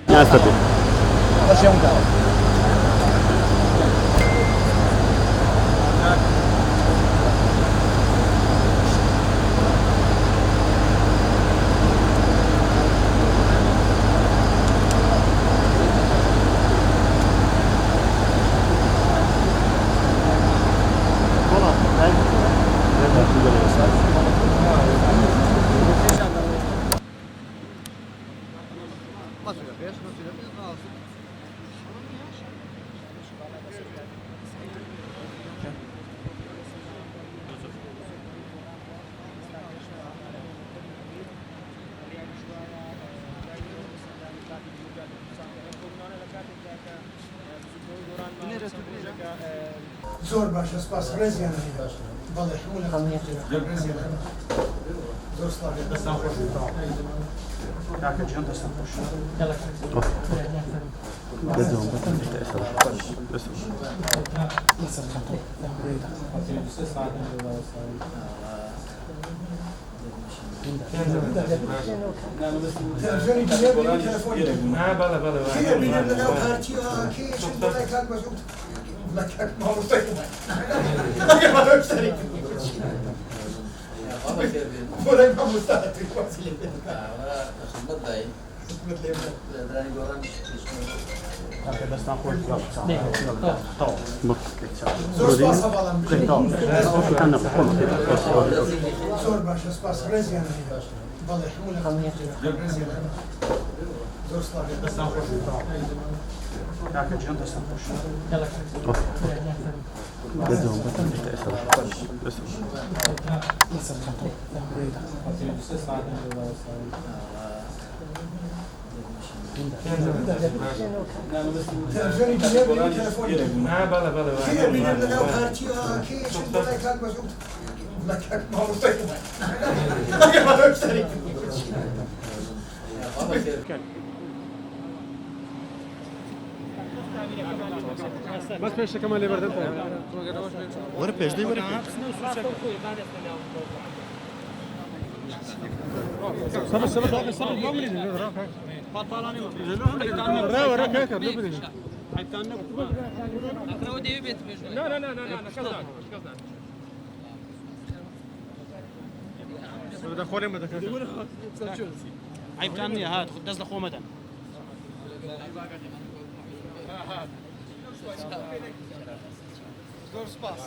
Niestety. To się udało. زۆر باشە سپاس ڕێزیان بەڵێ هەموو لە ڕێزیان زۆر سڵاوێت دەستان خۆش کاکە گیان دەستان خۆش تلفزیۆنی دنیا بینی تەلەفۆنی کێ بینم لەناو پارتیە کێشت بەڵێ کاک بەزوت لكن ما هو طيب ما هو شريك ولا ما مستعد يقاتل خدمت داي خدمت لي دراني قران هذا بس نقول زور سباس بالام كان نقول زور باش سباس رزيان بالله حمول رزيان زور سباس بس نقول كاكا جان دستان خوش تلفزيوني دنیا بینی تلفونی کێ بینم لەناو پارتیە کێشت بەڵێ کاک بەزوت لەکەک ماوەستەی ما هو شريك بس پیش کمان لیبردن تا ورا پیش دی ورا سبب ما بلید را پاتالانی را ورا که بلید حیتان اقرأ دي بيت نه بده خوریم بده حيتان هات خد دز لخو مدن زۆر سپاس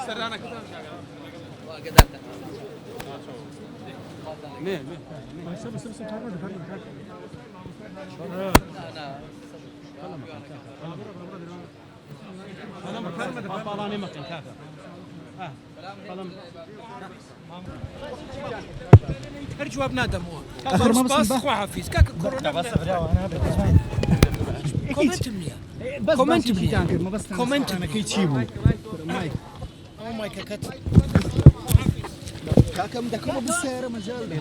سەردانە پاتالانی مكان كافة هر جواب نادم هو سباس خو حفيز كاك كورونا بس كومنت منيا كومنت منيا كومنت انا كيتشيبو مايك او مايك كات كاكا مدكم بالسيارة مجال